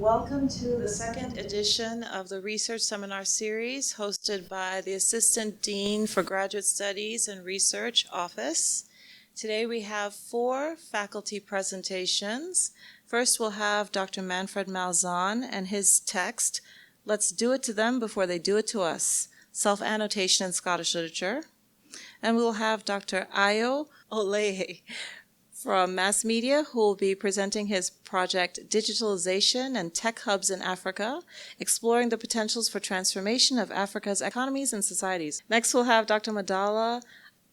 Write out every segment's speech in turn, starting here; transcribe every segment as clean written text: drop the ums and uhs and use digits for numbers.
Welcome to the second edition of the Research Seminar Series hosted by the Assistant Dean for Graduate Studies and Research Office. Today we have 4 faculty presentations. First we'll have Dr. Manfred Malzahn and his text, Let's Do It to Them Before They Do It to Us, Self-Annotation in Scottish Literature. And we will have Dr. Ayo Olehe from Mass Media, who will be presenting his project Digitalisation and Tech Hubs in Africa, exploring the potentials for transformation of Africa's economies and societies. Next, we'll have Dr. Madala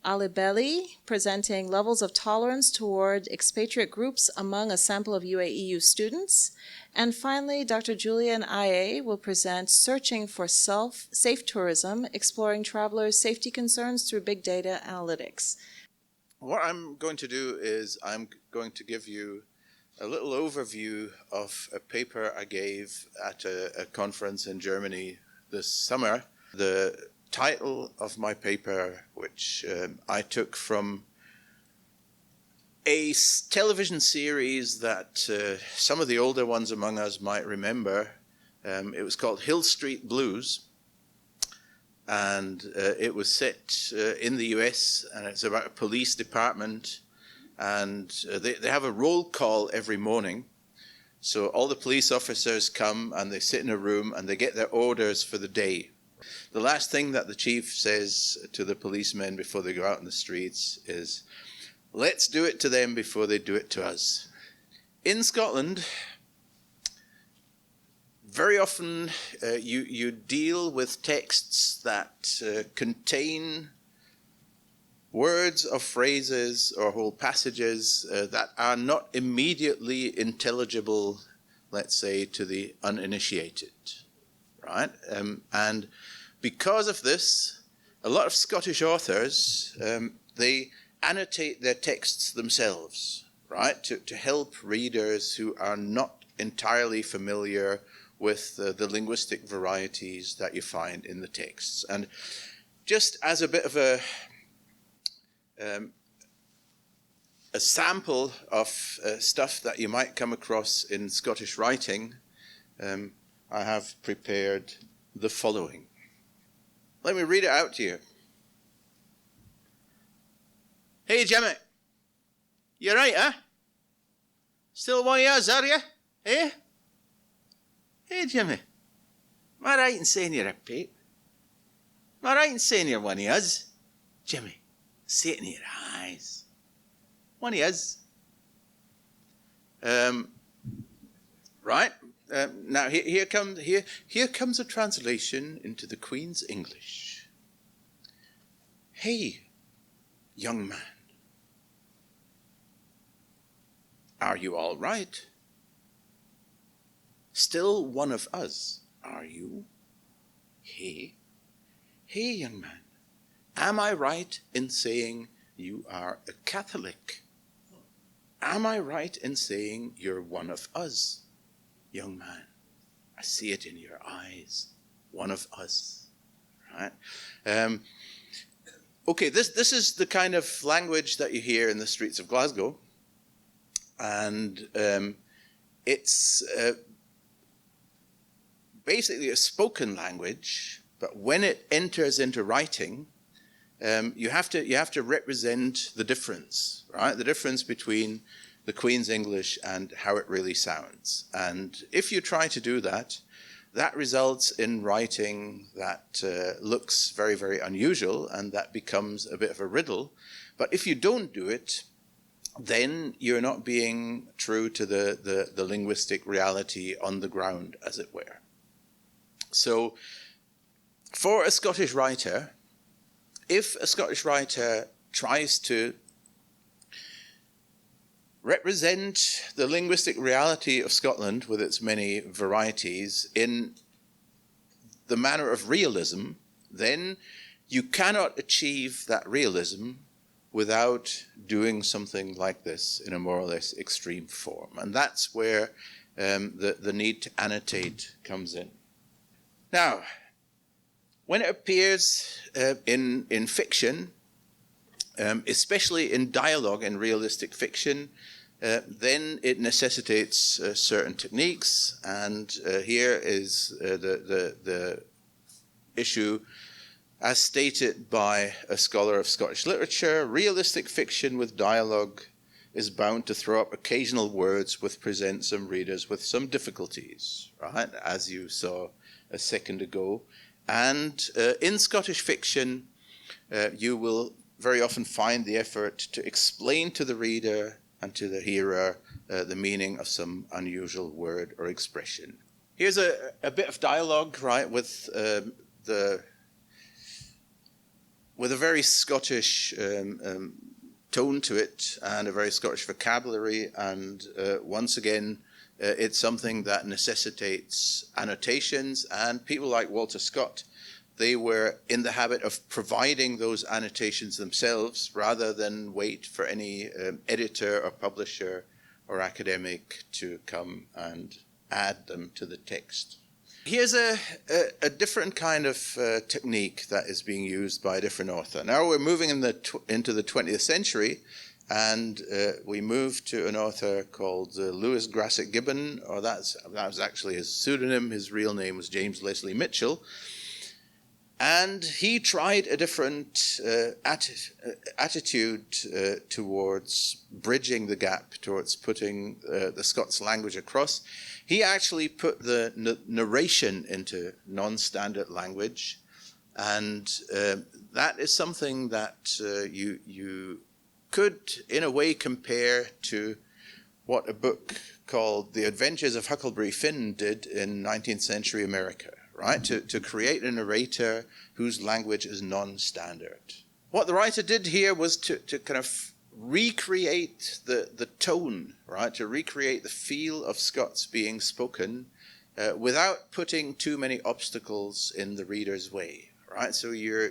Alibelli presenting levels of tolerance toward expatriate groups among a sample of UAEU students. And finally, Dr. Julian Aye will present Searching for Safe Tourism, exploring travelers' safety concerns through big data analytics. What I'm going to do is I'm going to give you a little overview of a paper I gave at a conference in Germany this summer. The title of my paper, which I took from a television series that some of the older ones among us might remember. It was called Hill Street Blues. And it was set in the US, and it's about a police department, and they have a roll call every morning. So all the police officers come and they sit in a room and they get their orders for the day. The last thing that the chief says to the policemen before they go out in the streets is, let's do it to them before they do it to us. In Scotland, very often you deal with texts that contain words or phrases or whole passages that are not immediately intelligible, let's say, to the uninitiated, right? And because of this, a lot of Scottish authors, they annotate their texts themselves, right, to help readers who are not entirely familiar with the linguistic varieties that you find in the texts. And just as a bit of a sample of stuff that you might come across in Scottish writing, I have prepared the following. Let me read it out to you. Hey, Jimmy, you right, huh? Still one of us, are you? Eh? Hey, Jimmy, am I right in saying you're a pape? Am I right in saying you're one of us? Jimmy, see it in your eyes. One of us. Right. Now, here comes a translation into the Queen's English. Hey, young man, are you all right? Still one of us, are you? Hey, young man, am I right in saying you are a Catholic? Am I right in saying you're one of us, young man? I see it in your eyes, one of us, right? Okay, this is the kind of language that you hear in the streets of Glasgow, and it's basically a spoken language, but when it enters into writing, you have to represent the difference, right? The difference between the Queen's English and how it really sounds. And if you try to do that, that results in writing that looks very, very unusual, and that becomes a bit of a riddle. But if you don't do it, then you're not being true to the linguistic reality on the ground, as it were. So for a Scottish writer, if a Scottish writer tries to represent the linguistic reality of Scotland with its many varieties in the manner of realism, then you cannot achieve that realism without doing something like this in a more or less extreme form. And that's where the need to annotate comes in. Now, when it appears in fiction, especially in dialogue and realistic fiction, then it necessitates certain techniques, and here is the issue as stated by a scholar of Scottish literature: realistic fiction with dialogue is bound to throw up occasional words which present some readers with some difficulties, right, as you saw a second ago. And in Scottish fiction, you will very often find the effort to explain to the reader and to the hearer the meaning of some unusual word or expression. Here's a bit of dialogue, right, with a very Scottish tone to it and a very Scottish vocabulary, and once again, it's something that necessitates annotations, and people like Walter Scott, they were in the habit of providing those annotations themselves rather than wait for any editor or publisher or academic to come and add them to the text. Here's a different kind of technique that is being used by a different author. Now we're moving into the 20th century, and we move to an author called Lewis Grassic Gibbon, or that was actually his pseudonym. His real name was James Leslie Mitchell. And he tried a different attitude towards bridging the gap, towards putting the Scots language across. He actually put the narration into non-standard language, and that is something that you could, in a way, compare to what a book called The Adventures of Huckleberry Finn did in 19th century America. Right, to create a narrator whose language is non-standard. What the writer did here was to kind of recreate the tone, right, to recreate the feel of Scots being spoken without putting too many obstacles in the reader's way, right? So you're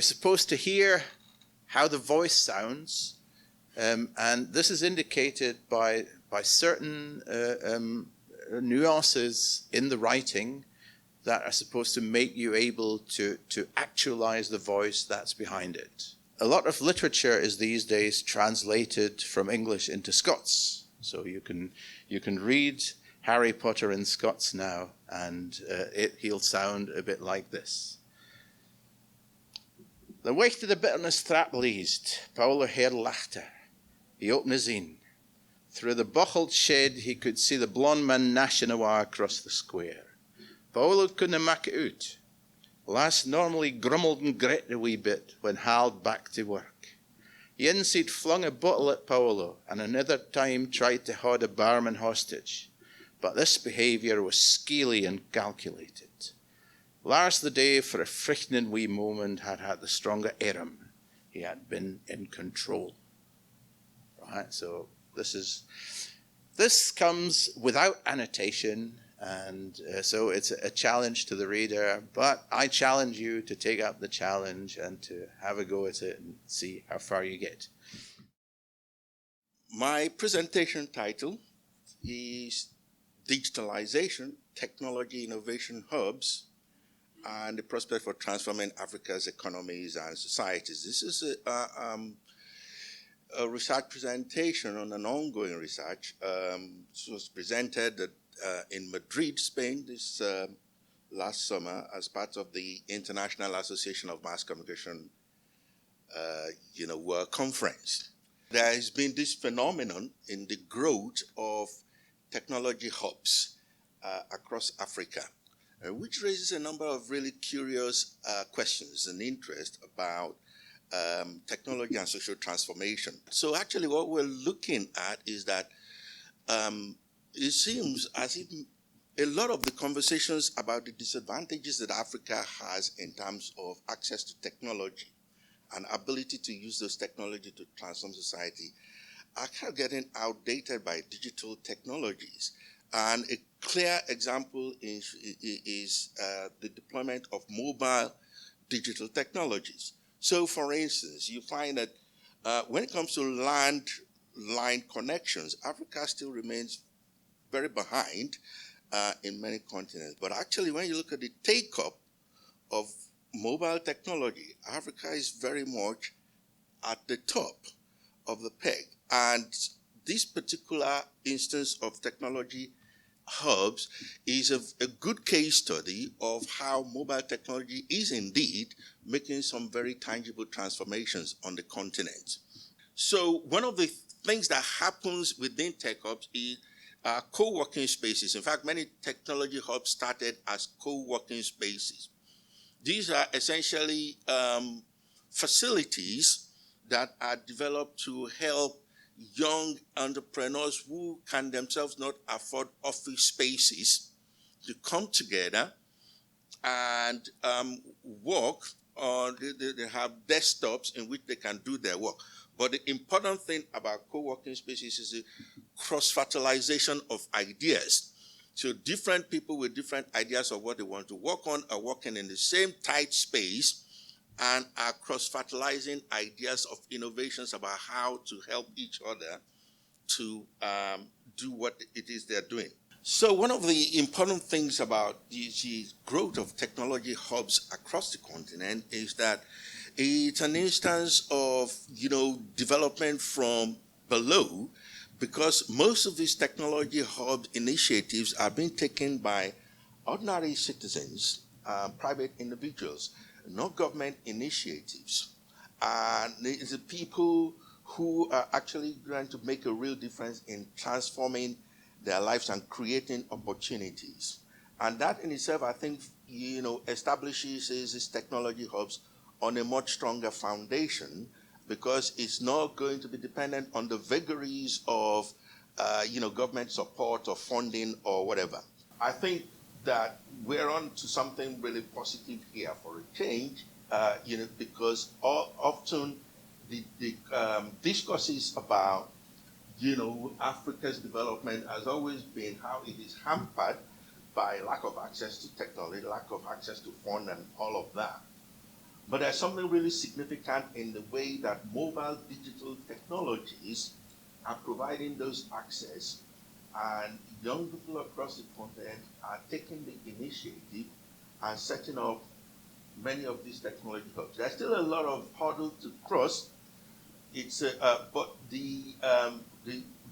supposed to hear how the voice sounds, and this is indicated by certain nuances in the writing that are supposed to make you able to actualize the voice that's behind it. A lot of literature is these days translated from English into Scots. So you can read Harry Potter in Scots now, and he'll sound a bit like this. The weight of the bitterness thrap leased, Paolo hair lachter. He opened his een. Through the buckled shed, he could see the blond man gnashing awa across the square. Paolo couldna mak it out. Lass normally grumbled and grit a wee bit when hauled back to work. Yins he'd flung a bottle at Paolo, and another time tried to hold a barman hostage. But this behaviour was skeely and calculated. Lars the day, for a frightening wee moment, had the stronger Aram. He had been in control. Right, so this comes without annotation, and so it's a challenge to the reader, but I challenge you to take up the challenge and to have a go at it and see how far you get. My presentation title is Digitalisation, Technology Innovation Hubs, and the Prospect for Transforming Africa's Economies and Societies. This is a research presentation on an ongoing research. This was presented in Madrid, Spain, this last summer as part of the International Association of Mass Communication World Conference. There has been this phenomenon in the growth of technology hubs across Africa, which raises a number of really curious questions and interest about technology and social transformation. So actually what we're looking at is that it seems as if a lot of the conversations about the disadvantages that Africa has in terms of access to technology and ability to use those technology to transform society are kind of getting outdated by digital technologies. And a clear example is the deployment of mobile digital technologies. So, for instance, you find that when it comes to landline connections, Africa still remains very behind in many continents. But actually, when you look at the take-up of mobile technology, Africa is very much at the top of the peg. And this particular instance of technology hubs is a good case study of how mobile technology is indeed making some very tangible transformations on the continent. So one of the things that happens within tech hubs is co-working spaces. In fact, many technology hubs started as co-working spaces. These are essentially facilities that are developed to help young entrepreneurs who can themselves not afford office spaces to come together and work on, they have desktops in which they can do their work. But the important thing about co-working spaces is the cross-fertilization of ideas. So different people with different ideas of what they want to work on are working in the same tight space and are cross-fertilizing ideas of innovations about how to help each other to do what it is they're doing. So one of the important things about the growth of technology hubs across the continent is that it's an instance of, development from below, because most of these technology hub initiatives are being taken by ordinary citizens, private individuals, not government initiatives. And it's the people who are actually going to make a real difference in transforming their lives and creating opportunities. And that in itself, I think, establishes these technology hubs on a much stronger foundation, because it's not going to be dependent on the vagaries of, government support or funding or whatever. I think that we're on to something really positive here for a change, because often the discourses about, Africa's development has always been how it is hampered by lack of access to technology, lack of access to fund and all of that. But there's something really significant in the way that mobile digital technologies are providing those access, and young people across the continent are taking the initiative and setting up many of these technology hubs. There's still a lot of hurdles to cross. But the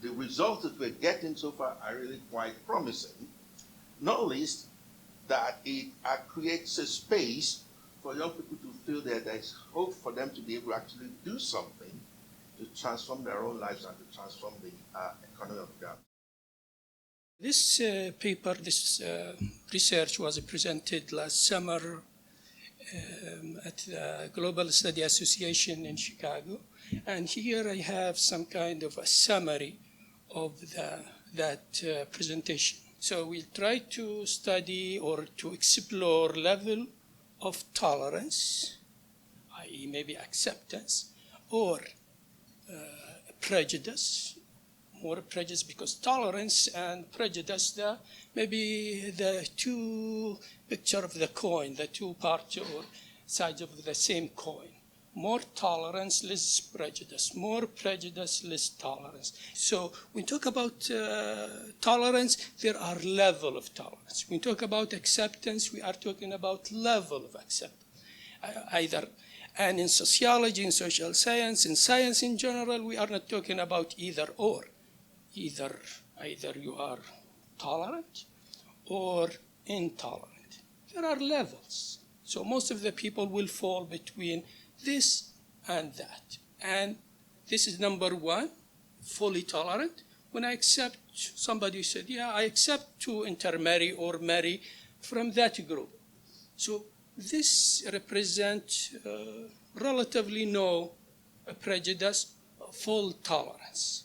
results that we're getting so far are really quite promising. Not least that it creates a space for young people to feel that there's hope for them to be able to actually do something to transform their own lives and to transform the economy of Ghana. This paper, this research was presented last summer at the Global Study Association in Chicago. And here I have some kind of a summary of that presentation. So we'll try to study or to explore level of tolerance, i.e. maybe acceptance, or prejudice, more prejudice, because tolerance and prejudice, maybe the two picture of the coin, the two parts or sides of the same coin. More tolerance, less prejudice. More prejudice, less tolerance. So when we talk about tolerance, there are levels of tolerance. When we talk about acceptance, we are talking about level of acceptance. And in sociology, in social science, in science in general, we are not talking about either or. Either you are tolerant or intolerant. There are levels. So most of the people will fall between this and that. And this is number one, fully tolerant. When I accept, somebody said, I accept to intermarry or marry from that group. So this represents relatively no prejudice, full tolerance.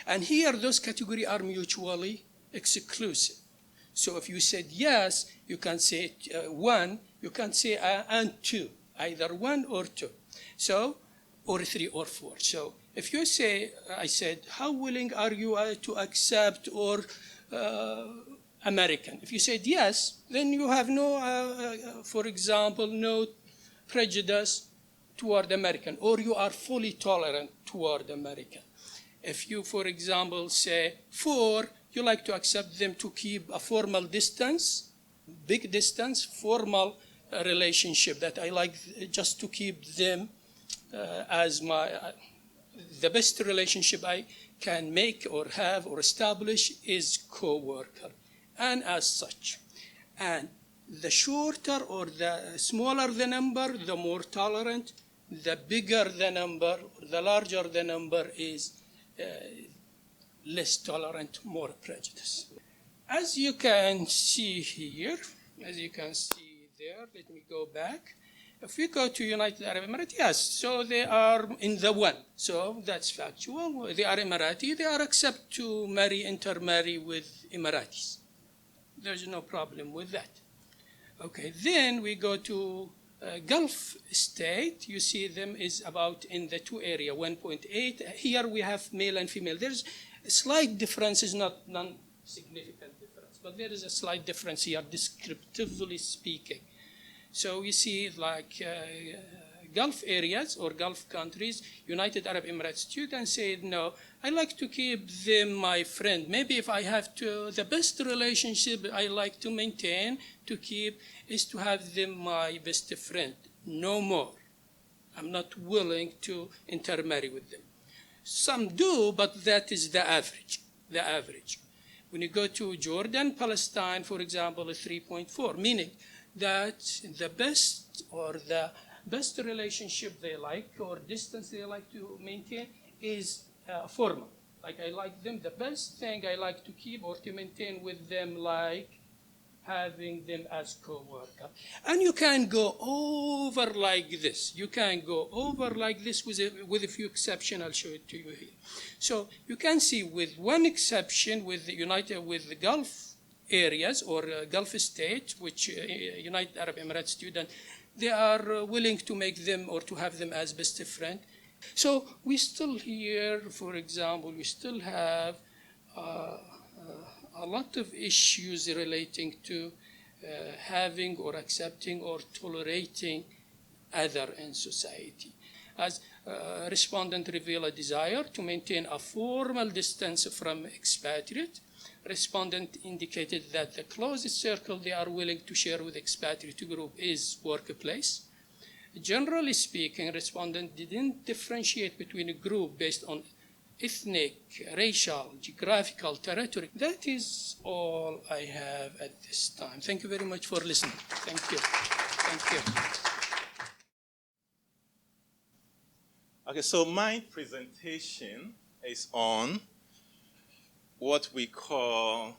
And here those categories are mutually exclusive. So if you said yes, you can say one, you can say and two. Either one or two, so, or three or four. So if you say, I said, how willing are you to accept or American? If you said yes, then you have no, for example, no prejudice toward American, or you are fully tolerant toward American. If you, for example, say four, you like to accept them to keep a formal distance, big distance, formal relationship, that I like just to keep them as the best relationship I can make or have or establish is co-worker, and as such. And the shorter or the smaller the number, the more tolerant. The bigger the number, or the larger the number is less tolerant, more prejudice. As you can see here, as you can see there, let me go back. If we go to United Arab Emirates, yes, so they are in the one, so that's factual. They are Emirati, they are accept to intermarry with Emiratis. There's no problem with that. Okay, then we go to Gulf state. You see them is about in the two area, 1.8. Here we have male and female. There's a slight difference, is not non-significant difference, but there is a slight difference here, descriptively speaking. So we see like Gulf areas or Gulf countries, United Arab Emirates students said, no, I like to keep them my friend. Maybe if I have to, the best relationship I like to maintain, to keep, is to have them my best friend. No more. I'm not willing to intermarry with them. Some do, but that is the average. The average. When you go to Jordan, Palestine, for example, is 3.4, meaning that the best or the best relationship they like or distance they like to maintain is formal. Like I like them, the best thing I like to keep or to maintain with them, like having them as co-worker. And you can go over like this. You can go over like this with a few exceptions. I'll show it to you here. So you can see with one exception with the Gulf areas or Gulf state, which United Arab Emirates students, they are willing to make them or to have them as best friend. So we still here, for example, we still have a lot of issues relating to having or accepting or tolerating other in society. As respondent reveal a desire to maintain a formal distance from expatriate, respondent indicated that the closest circle they are willing to share with expatriate group is workplace. Generally speaking, respondent didn't differentiate between a group based on ethnic, racial, geographical territory. That is all I have at this time. Thank you very much for listening. Thank you. Thank you. Okay, so my presentation is on what we call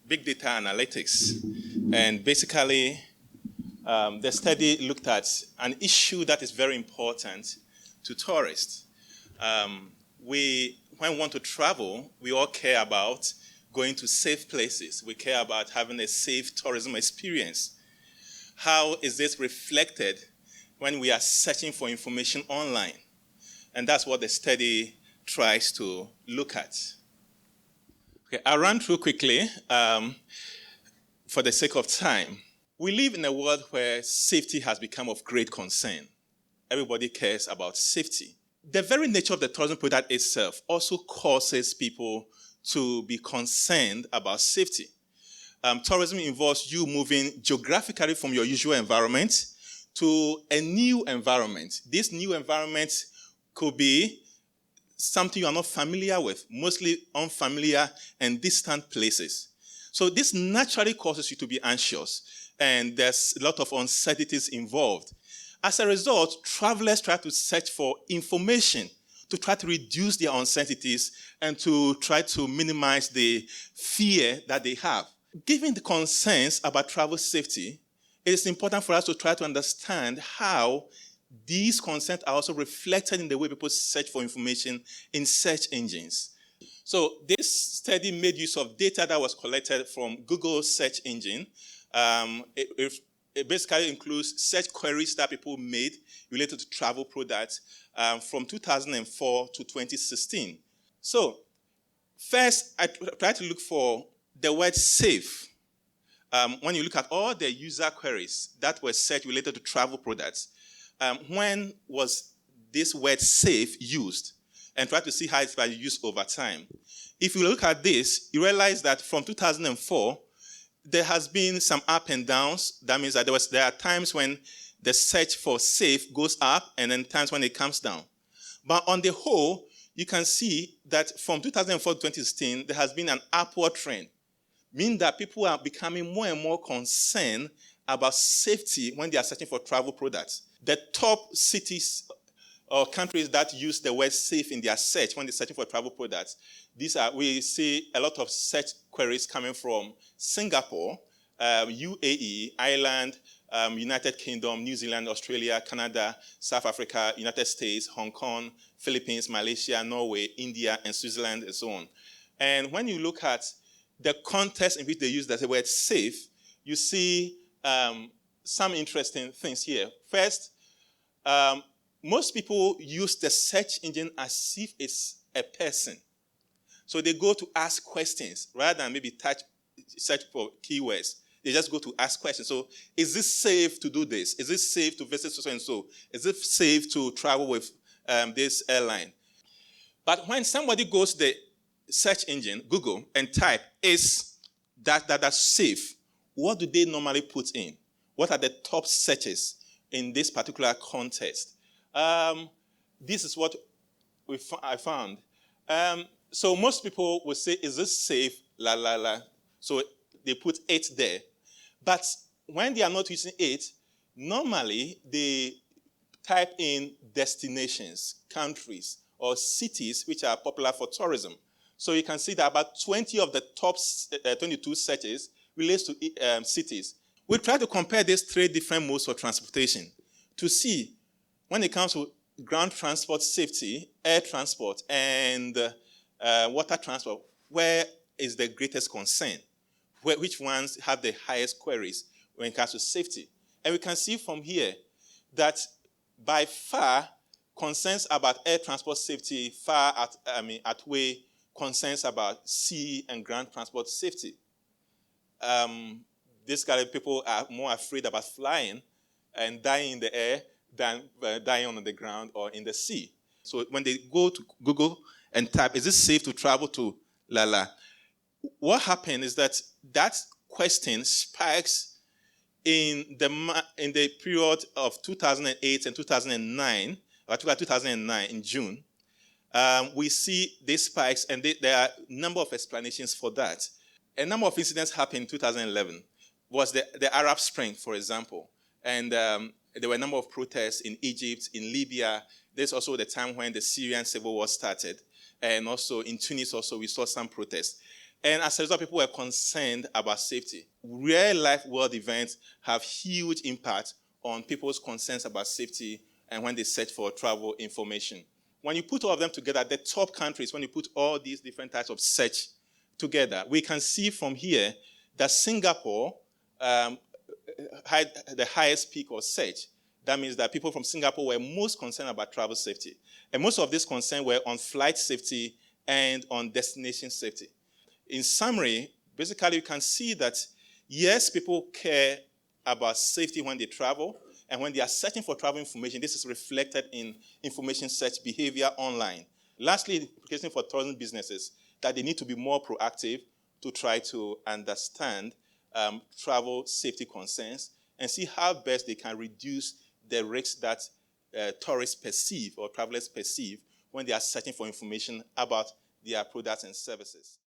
big data analytics. And basically, the study looked at an issue that is very important to tourists. When we want to travel, we all care about going to safe places. We care about having a safe tourism experience. How is this reflected when we are searching for information online? And that's what the study tries to look at. Okay, I'll run through quickly for the sake of time. We live in a world where safety has become of great concern. Everybody cares about safety. The very nature of the tourism product itself also causes people to be concerned about safety. Tourism involves you moving geographically from your usual environment to a new environment. This new environment could be something you are not familiar with, mostly unfamiliar and distant places. So this naturally causes you to be anxious, and there's a lot of uncertainties involved. As a result, travelers try to search for information to try to reduce their uncertainties and to try to minimize the fear that they have. Given the concerns about travel safety, it is important for us to try to understand how these concerns are also reflected in the way people search for information in search engines. So this study made use of data that was collected from Google's search engine. It basically includes search queries that people made related to travel products from 2004 to 2016. So first, I tried to look for the word safe. When you look at all the user queries that were searched related to travel products, when was this word safe used? And try to see how it's been used over time. If you look at this, you realize that from 2004, there has been some up and downs. That means that there are times when the search for safe goes up and then times when it comes down. But on the whole, you can see that from 2004 to 2016, there has been an upward trend, meaning that people are becoming more and more concerned about safety when they are searching for travel products. The top cities or countries that use the word safe in their search when they're searching for travel products, we see a lot of search queries coming from Singapore, UAE, Ireland, United Kingdom, New Zealand, Australia, Canada, South Africa, United States, Hong Kong, Philippines, Malaysia, Norway, India, and Switzerland, and so on. And when you look at the context in which they use the word safe, you see some interesting things here. First, most people use the search engine as if it's a person. So they go to ask questions rather than maybe search for keywords. They just go to ask questions. So is this safe to do this? Is it safe to visit so and so? Is it safe to travel with this airline? But when somebody goes to the search engine, Google, and type, is that's safe, what do they normally put in? What are the top searches in this particular context? This is what I found. So most people will say, is this safe? La, la, la. So they put it there. But when they are not using it, normally they type in destinations, countries, or cities which are popular for tourism. So you can see that about 20 of the top 22 searches relates to cities. We try to compare these three different modes of transportation to see when it comes to ground transport safety, air transport, and water transport, where is the greatest concern? Which ones have the highest queries when it comes to safety? And we can see from here that by far, concerns about air transport safety far outweigh concerns about sea and ground transport safety. This kind of people are more afraid about flying and dying in the air than dying on the ground or in the sea. So when they go to Google and type, is it safe to travel to Lala? What happened is that question spikes in the period of 2008 and 2009, or 2009 in June. We see these spikes, and there are a number of explanations for that. A number of incidents happened in 2011. Was the Arab Spring, for example, and there were a number of protests in Egypt, in Libya. There's also the time when the Syrian civil war started, and also in Tunis also we saw some protests. And as a result, people were concerned about safety. Real-life world events have huge impact on people's concerns about safety and when they search for travel information. When you put all of them together, the top countries, when you put all these different types of search together, we can see from here that Singapore had the highest peak of search. That means that people from Singapore were most concerned about travel safety. And most of these concerns were on flight safety and on destination safety. In summary, basically you can see that, yes, people care about safety when they travel, and when they are searching for travel information, this is reflected in information search behavior online. Lastly, the implication for tourism businesses, that they need to be more proactive to try to understand travel safety concerns and see how best they can reduce the risks that tourists perceive or travelers perceive when they are searching for information about their products and services.